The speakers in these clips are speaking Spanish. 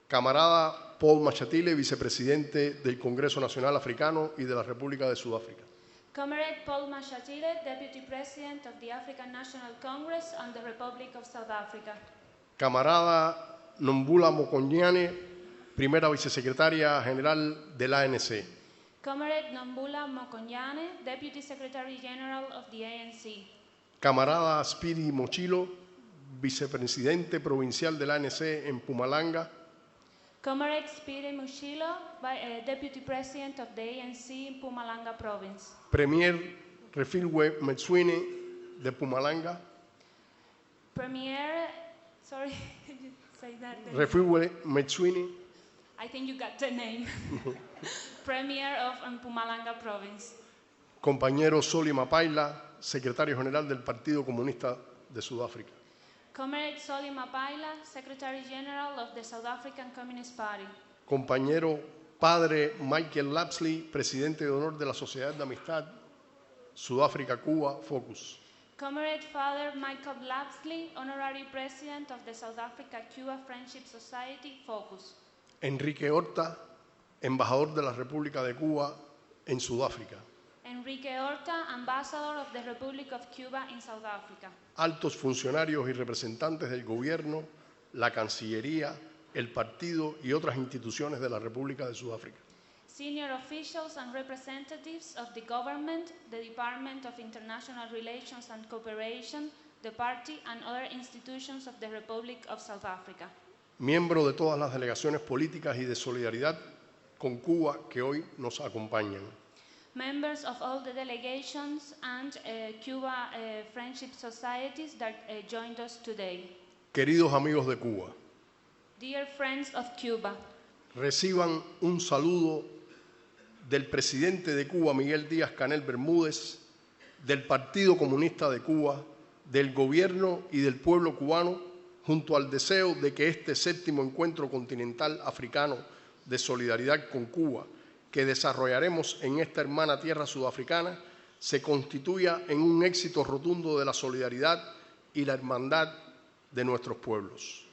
Camarada Paul Mashatile, vicepresidente del Congreso Nacional Africano y de la República de Sudáfrica. Comrade Paul Mashatile, Deputy President of the African National Congress and the Republic of South Africa. Camarada Nombula Mokonyane, primera vicesecretaria general del ANC. Comrade Nombula Mokonyane, Deputy Secretary General of the ANC. Camarada Speedy Mochilo, vicepresidente provincial del ANC en Mpumalanga. Comrade Speedy Mochilo, Deputy President of the ANC in Mpumalanga Province. Premier Refilwe Metswini de Mpumalanga. Premier, sorry, say that. Refilwe Metswini. I think you got the name. Premier of Mpumalanga Province. Compañero Solly Mapaila, secretario general del Partido Comunista de Sudáfrica. Comrade Solly Mapaila, Secretary General of the South African Communist Party. Compañero Padre Michael Lapsley, presidente de honor de la Sociedad de Amistad Sudáfrica-Cuba, FOCUS. Comrade Father Michael Lapsley, Honorary President of the South Africa-Cuba Friendship Society, FOCUS. Enrique Horta, embajador de la República de Cuba en Sudáfrica. Enrique Horta, Ambassador of the Republic of Cuba in South Africa. Altos funcionarios y representantes del gobierno, la Cancillería, el partido y otras instituciones de la República de Sudáfrica. Senior officials and representatives of the government, the Department of International Relations and Cooperation, the party and other institutions of the Republic of South Africa. Miembro de todas las delegaciones políticas y de solidaridad con Cuba que hoy nos acompañan. Members of all the delegations and Cuba Friendship Societies that joined us today. Queridos amigos de Cuba, Dear friends of Cuba, reciban un saludo del presidente de Cuba, Miguel Díaz-Canel Bermúdez, del Partido Comunista de Cuba, del gobierno y del pueblo cubano, junto al deseo de que este 7º encuentro continental africano de solidaridad con Cuba, que desarrollaremos en esta hermana tierra sudafricana, se constituya en un éxito rotundo de la solidaridad y la hermandad de nuestros pueblos.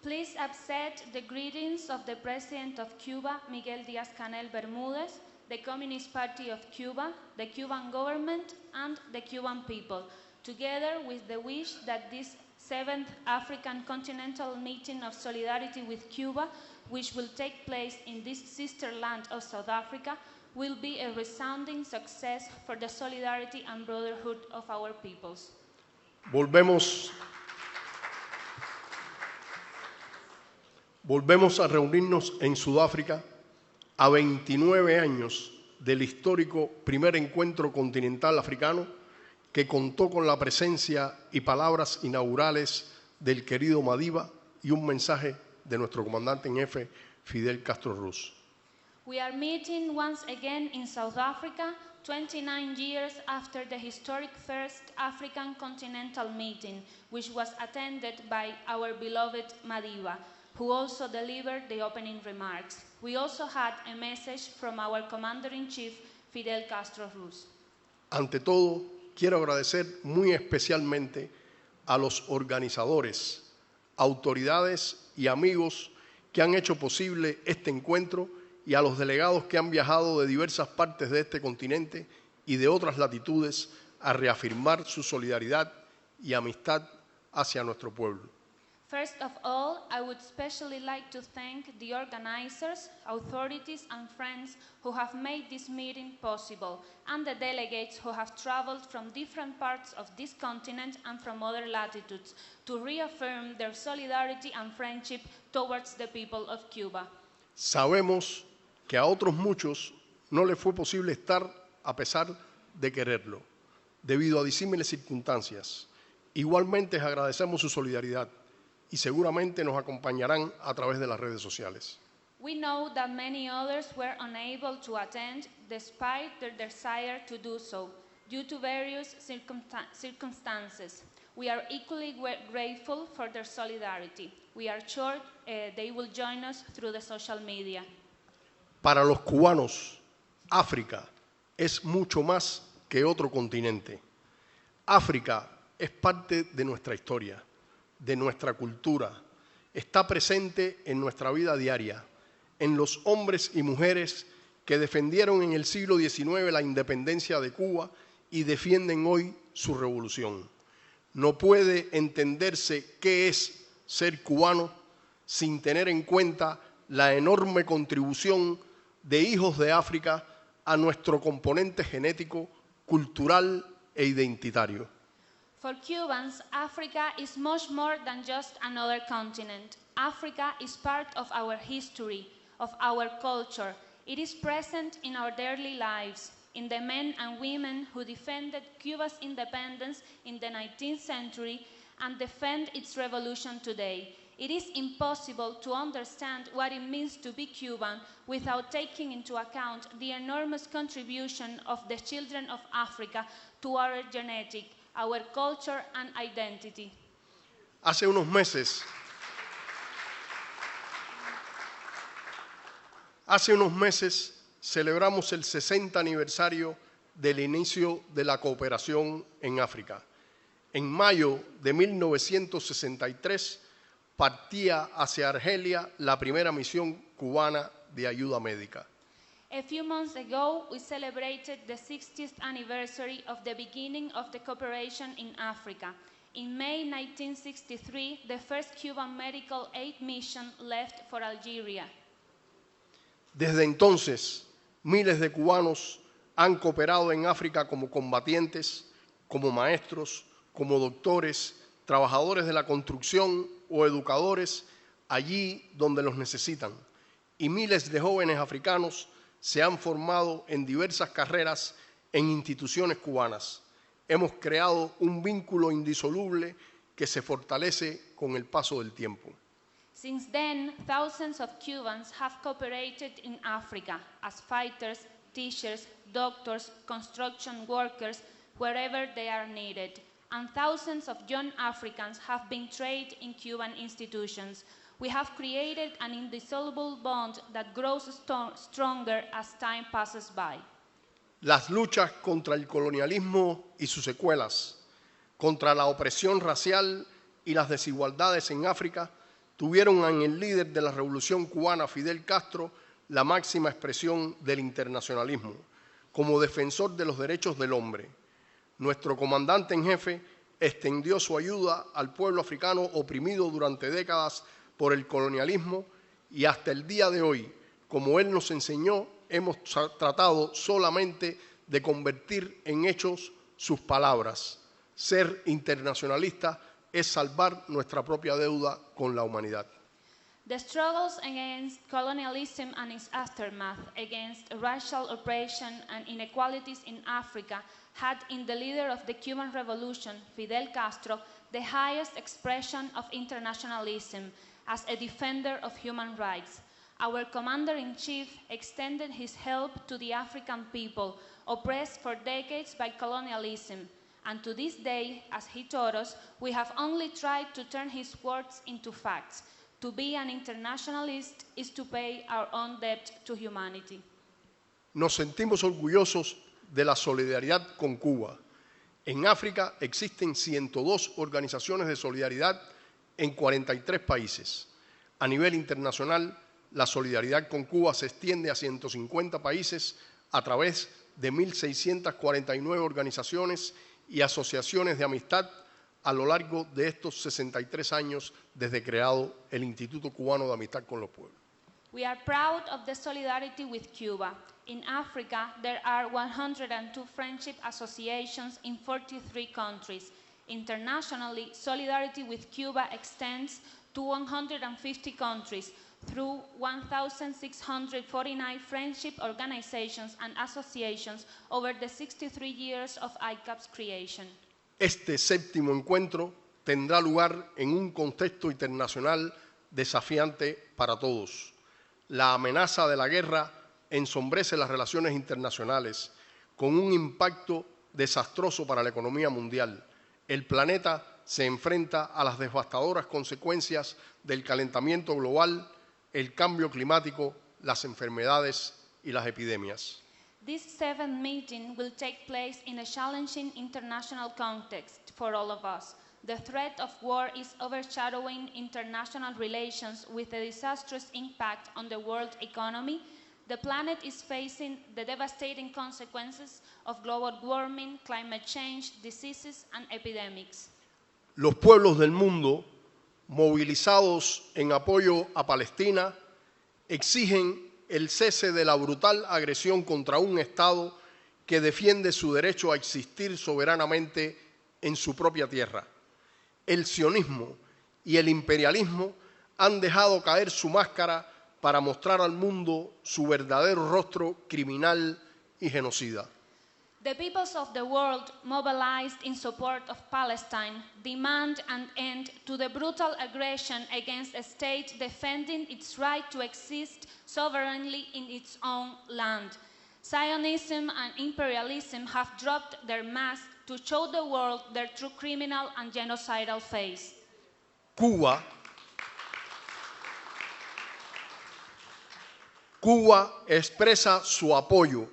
Please accept the greetings of the President of Cuba, Miguel Díaz-Canel Bermúdez, the Communist Party of Cuba, the Cuban government, and the Cuban people, together with the wish that this 7th African Continental Meeting of Solidarity with Cuba, which will take place in this sister land of South Africa, will be a resounding success for the solidarity and brotherhood of our peoples. Volvemos a reunirnos en Sudáfrica a 29 años del histórico primer encuentro continental africano que contó con la presencia y palabras inaugurales del querido Madiba y un mensaje de nuestro comandante en jefe, Fidel Castro Ruz. We are meeting once again in South Africa, 29 years after the historic first African Continental Meeting, which was attended by our beloved Madiba, who also delivered the opening remarks. We also had a message from our Commander-in-Chief, Fidel Castro Ruz. Ante todo, quiero agradecer muy especialmente a los organizadores, autoridades y amigos que han hecho posible este encuentro y a los delegados que han viajado de diversas partes de este continente y de otras latitudes a reafirmar su solidaridad y amistad hacia nuestro pueblo. First of all, I would especially like to thank the organizers, authorities and friends who have made this meeting possible, and the delegates who have traveled from different parts of this continent and from other latitudes to reaffirm their solidarity and friendship towards the people of Cuba. Sabemos que a otros muchos no les fue posible estar a pesar de quererlo, debido a disímiles circunstancias. Igualmente agradecemos su solidaridad y seguramente nos acompañarán a través de las redes sociales. We know that many others were unable to attend despite their desire to do so, due to various circumstances. We are equally grateful for their solidarity. We are sure they will join us through the social media. Para los cubanos, África es mucho más que otro continente. África es parte de nuestra historia, de nuestra cultura está presente en nuestra vida diaria, en los hombres y mujeres que defendieron en el siglo XIX la independencia de Cuba y defienden hoy su revolución. No puede entenderse qué es ser cubano sin tener en cuenta la enorme contribución de hijos de África a nuestro componente genético, cultural e identitario. For Cubans, Africa is much more than just another continent. Africa is part of our history, of our culture. It is present in our daily lives, in the men and women who defended Cuba's independence in the 19th century and defend its revolution today. It is impossible to understand what it means to be Cuban without taking into account the enormous contribution of the children of Africa to our genetic, our culture and identity. Hace unos meses celebramos el 60 aniversario del inicio de la cooperación en África. En mayo de 1963 partía hacia Argelia la primera misión cubana de ayuda médica. A few months ago, we celebrated the 60th anniversary of the beginning of the cooperation in Africa. In May 1963, the first Cuban medical aid mission left for Algeria. Desde entonces, miles de cubanos han cooperado en África como combatientes, como maestros, como doctores, trabajadores de la construcción o educadores allí donde los necesitan. Y miles de jóvenes africanos se han formado en diversas carreras en instituciones cubanas. Hemos creado un vínculo indisoluble que se fortalece con el paso del tiempo. Since then, thousands of Cubans have cooperated in Africa as fighters, teachers, doctors, construction workers, wherever they are needed. And thousands of young Africans have been trained in Cuban institutions. We have created an indissoluble bond that grows stronger as time passes by. Las luchas contra el colonialismo y sus secuelas, contra la opresión racial y las desigualdades en África, tuvieron en el líder de la Revolución Cubana, Fidel Castro, la máxima expresión del internacionalismo, como defensor de los derechos del hombre. Nuestro comandante en jefe extendió su ayuda al pueblo africano oprimido durante décadas por el colonialismo y hasta el día de hoy, como él nos enseñó, hemos tratado solamente de convertir en hechos sus palabras. Ser internacionalista es salvar nuestra propia deuda con la humanidad. The struggles against colonialism and its aftermath, against racial oppression and inequalities in Africa, had in the leader of the Cuban Revolution, Fidel Castro, the highest expression of internationalism as a defender of human rights. Our commander-in-chief extended his help to the African people, oppressed for decades by colonialism. And to this day, as he taught us, we have only tried to turn his words into facts. To be an internationalist is to pay our own debt to humanity. Nos sentimos orgullosos de la solidaridad con Cuba. En África existen 102 organizaciones de solidaridad en 43 países. A nivel internacional, la solidaridad con Cuba se extiende a 150 países a través de 1.649 organizaciones y asociaciones de amistad a lo largo de estos 63 años desde creado el Instituto Cubano de Amistad con los Pueblos. We are proud of the solidarity with Cuba. In Africa, there are 102 friendship associations in 43 countries. Internationally, solidarity with Cuba extends to 150 countries through 1,649 friendship organizations and associations over the 63 years of ICAP's creation. Este séptimo encuentro tendrá lugar en un contexto internacional desafiante para todos. La amenaza de la guerra ensombrece las relaciones internacionales con un impacto desastroso para la economía mundial. El planeta se enfrenta a las devastadoras consecuencias del calentamiento global, el cambio climático, las enfermedades y las epidemias. This seventh meeting will take place in a challenging international context for all of us. The threat of war is overshadowing international relations with a disastrous impact on the world economy. The planet is facing the devastating consequences of global warming, climate change, diseases, and epidemics. Los pueblos del mundo, movilizados en apoyo a Palestina, exigen el cese de la brutal agresión contra un Estado que defiende su derecho a existir soberanamente en su propia tierra. El sionismo y el imperialismo han dejado caer su máscara para mostrar al mundo su verdadero rostro criminal y genocida. The peoples of the world mobilized in support of Palestine demand an end to the brutal aggression against a state defending its right to exist sovereignly in its own land. Zionism and imperialism have dropped their mask to show the world their true criminal and genocidal face. Cuba expresa su apoyo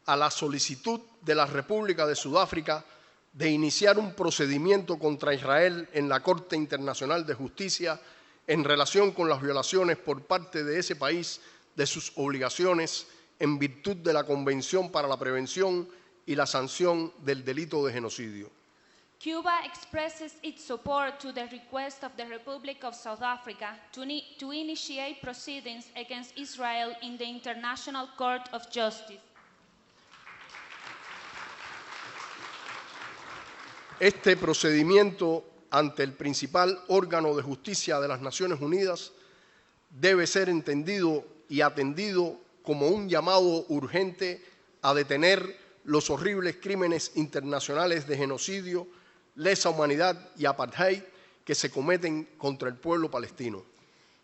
a la solicitud de la República de Sudáfrica de iniciar un procedimiento contra Israel en la Corte Internacional de Justicia en relación con las violaciones por parte de ese país de sus obligaciones en virtud de la Convención para la Prevención y la Sanción del Delito de Genocidio. Cuba expresses its support to the request of the Republic of South Africa to initiate proceedings against Israel in the International Court of Justice. Este procedimiento ante el principal órgano de justicia de las Naciones Unidas debe ser entendido y atendido como un llamado urgente a detener los horribles crímenes internacionales de genocidio, lesa humanidad y apartheid que se cometen contra el pueblo palestino.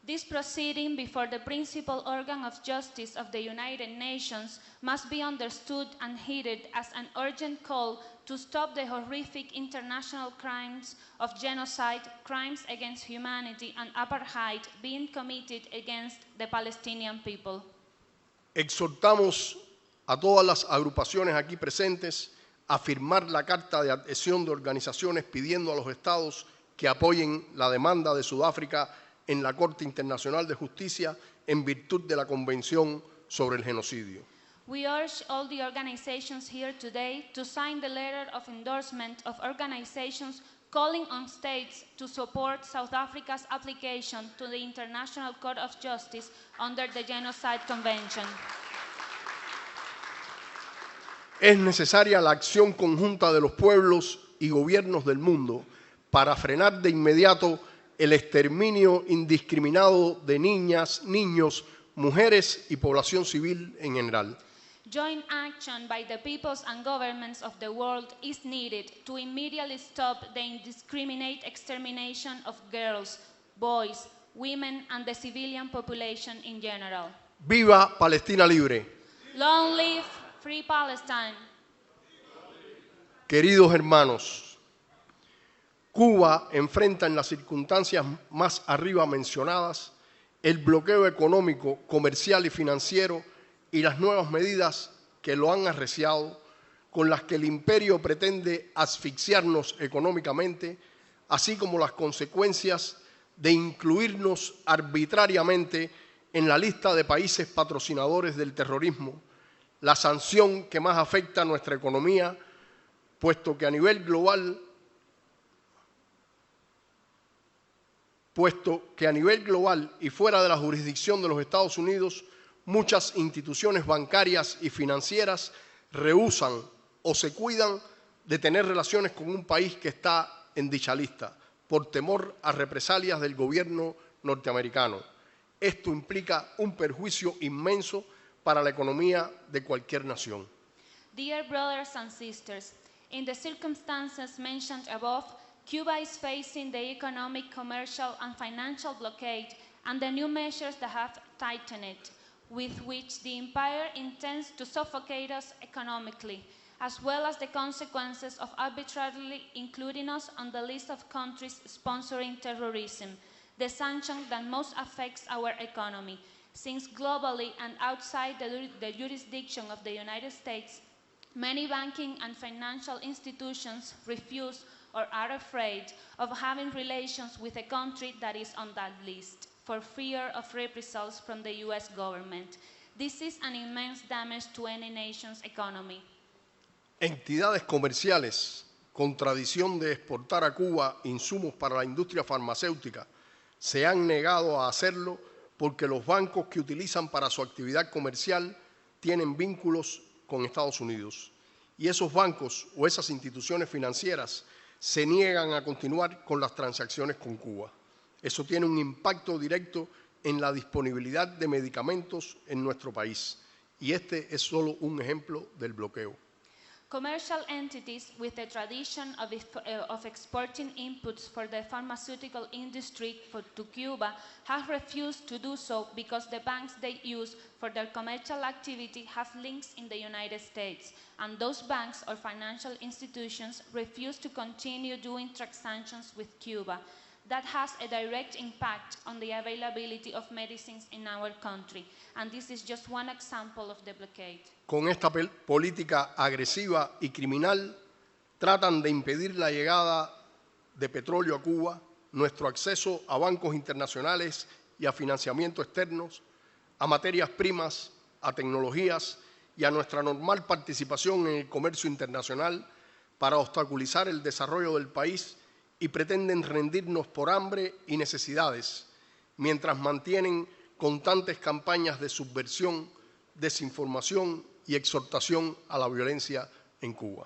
This proceeding before the principal organ of justice of the United Nations must be understood and heeded as an urgent call to stop the horrific international crimes of genocide, crimes against humanity, and apartheid being committed against the Palestinian people. Exhortamos a todas las agrupaciones aquí presentes a firmar la carta de adhesión de organizaciones pidiendo a los estados que apoyen la demanda de Sudáfrica en la Corte Internacional de Justicia en virtud de la Convención sobre el Genocidio. We urge all the organizations here today to sign the letter of endorsement of organizations calling on states to support South Africa's application to the International Court of Justice under the Genocide Convention. Es necesaria la acción conjunta de los pueblos y gobiernos del mundo para frenar de inmediato el exterminio indiscriminado de niñas, niños, mujeres y población civil en general. Joint action by the peoples and governments of the world is needed to immediately stop the indiscriminate extermination of girls, boys, women, and the civilian population in general. ¡Viva Palestina libre! Long live Free Palestine! Queridos hermanos, Cuba enfrenta en las circunstancias más arriba mencionadas el bloqueo económico, comercial y financiero y las nuevas medidas que lo han arreciado, con las que el imperio pretende asfixiarnos económicamente, así como las consecuencias de incluirnos arbitrariamente en la lista de países patrocinadores del terrorismo, la sanción que más afecta a nuestra economía, puesto que a nivel global y fuera de la jurisdicción de los Estados Unidos, muchas instituciones bancarias y financieras rehúsan o se cuidan de tener relaciones con un país que está en dicha lista, por temor a represalias del gobierno norteamericano. Esto implica un perjuicio inmenso para la economía de cualquier nación. Dear brothers and sisters, in the circumstances mentioned above, Cuba is facing the economic, commercial, and financial blockade and the new measures that have tightened it, with which the empire intends to suffocate us economically, as well as the consequences of arbitrarily including us on the list of countries sponsoring terrorism, the sanction that most affects our economy, since globally and outside the jurisdiction of the United States, many banking and financial institutions refuse or are afraid of having relations with a country that is on that list for fear of reprisals from the US government. This is an immense damage to any nation's economy. Entidades comerciales con tradición de exportar a Cuba insumos para la industria farmacéutica se han negado a hacerlo porque los bancos que utilizan para su actividad comercial tienen vínculos con Estados Unidos. Y esos bancos o esas instituciones financieras se niegan a continuar con las transacciones con Cuba. Eso tiene un impacto directo en la disponibilidad de medicamentos en nuestro país. Y este es solo un ejemplo del bloqueo. Commercial entities with a tradition of exporting inputs for the pharmaceutical industry to Cuba have refused to do so because the banks they use for their commercial activity have links in the United States, and those banks or financial institutions refuse to continue doing transactions with Cuba. That has a direct impact on the availability of medicines in our country, and this is just one example of the blockade. Con esta política agresiva y criminal tratan de impedir la llegada de petróleo a Cuba, nuestro acceso a bancos internacionales y a financiamiento externos, a materias primas, a tecnologías y a nuestra normal participación en el comercio internacional para obstaculizar el desarrollo del país y pretenden rendirnos por hambre y necesidades, mientras mantienen constantes campañas de subversión, desinformación y exhortación a la violencia en Cuba.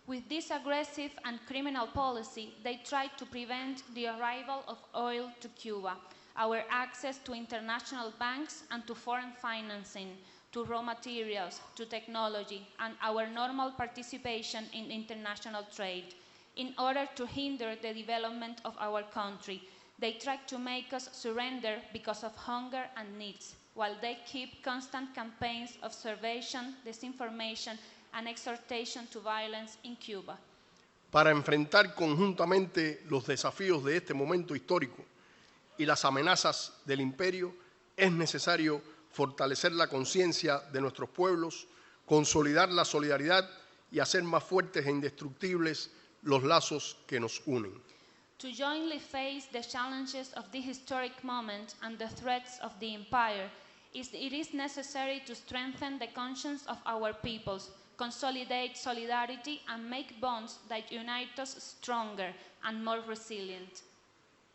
With this aggressive and criminal policy, they try to prevent the arrival of oil to Cuba, our access to international banks and to foreign financing, to raw materials, to technology, and our normal participation in international trade. In order to hinder the development of our country, they try to make us surrender because of hunger and needs, while they keep constant campaigns of subversion, disinformation, and exhortation to violence in Cuba. Para enfrentar conjuntamente los desafíos de este momento histórico y las amenazas del imperio, es necesario fortalecer la conciencia de nuestros pueblos, consolidar la solidaridad y hacer más fuertes e indestructibles los lazos que nos unen. To jointly face the challenges of the historic moment and the threats of the empire, it is necessary to strengthen the conscience of our peoples, consolidate solidarity, and make bonds that unite us stronger and more resilient.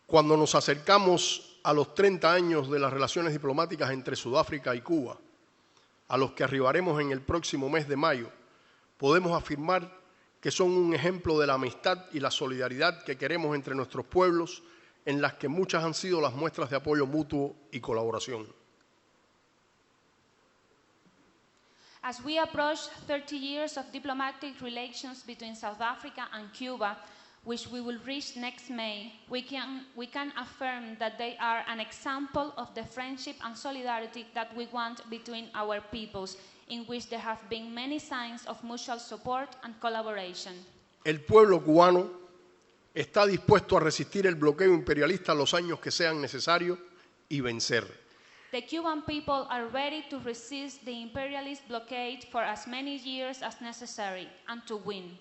Cuando nos acercamos a los 30 años de las relaciones diplomáticas entre Sudáfrica y Cuba, a los que arribaremos en el próximo mes de mayo, podemos afirmar que son un ejemplo de la amistad y la solidaridad que queremos entre nuestros pueblos, en las que muchas han sido las muestras de apoyo mutuo y colaboración. As we approach 30 years of diplomatic relations between South Africa and Cuba, which we will reach next May, we can affirm that they are an example of the friendship and solidarity that we want between our peoples, in which there have been many signs of mutual support and collaboration. El pueblo cubano está dispuesto a resistir el bloqueo imperialista los años que sean necesarios y vencer. The Cuban people are ready to resist the imperialist blockade for as many years as necessary and to win.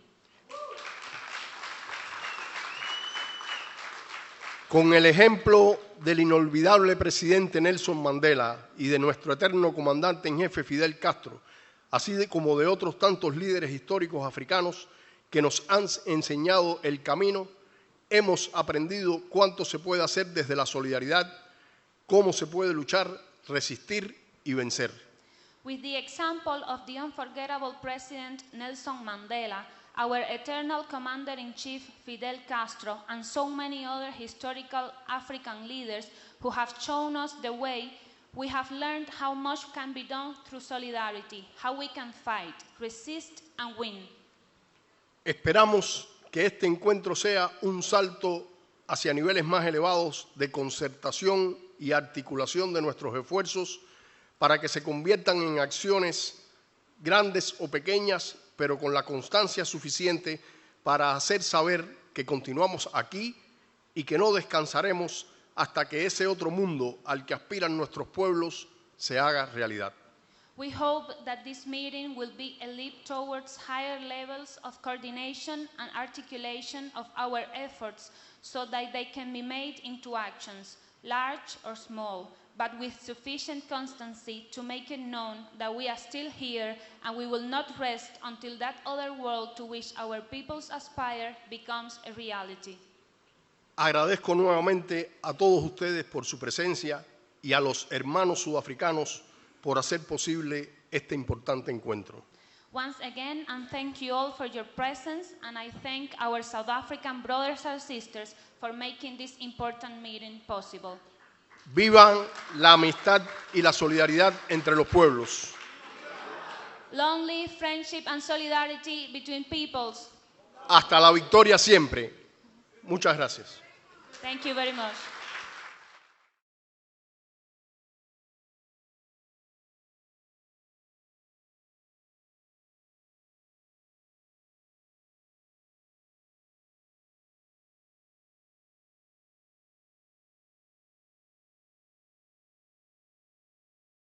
Con el ejemplo del inolvidable presidente Nelson Mandela y de nuestro eterno comandante en jefe Fidel Castro, así como de otros tantos líderes históricos africanos que nos han enseñado el camino, hemos aprendido cuánto se puede hacer desde la solidaridad, cómo se puede luchar, resistir y vencer. With the example of the unforgettable President Nelson Mandela, our eternal Commander-in-Chief Fidel Castro, and so many other historical African leaders who have shown us the way, we have learned how much can be done through solidarity, how we can fight, resist, and win. Esperamos que este encuentro sea un salto hacia niveles más elevados de concertación y articulación de nuestros esfuerzos para que se conviertan en acciones grandes o pequeñas, pero con la constancia suficiente para hacer saber que continuamos aquí y que no descansaremos hasta que ese otro mundo al que aspiran nuestros pueblos se haga realidad. We hope that this meeting will be a leap towards higher levels of coordination and articulation of our efforts so that they can be made into actions, large or small, but with sufficient constancy to make it known that we are still here and we will not rest until that other world to which our peoples aspire becomes a reality. Agradezco nuevamente a todos ustedes por su presencia y a los hermanos sudafricanos por hacer posible este importante encuentro. Once again, and thank you all for your presence, and I thank our South African brothers and sisters for making this important meeting possible. Vivan la amistad y la solidaridad entre los pueblos. Long live friendship and solidarity between peoples. Hasta la victoria siempre. Muchas gracias. Thank you very much.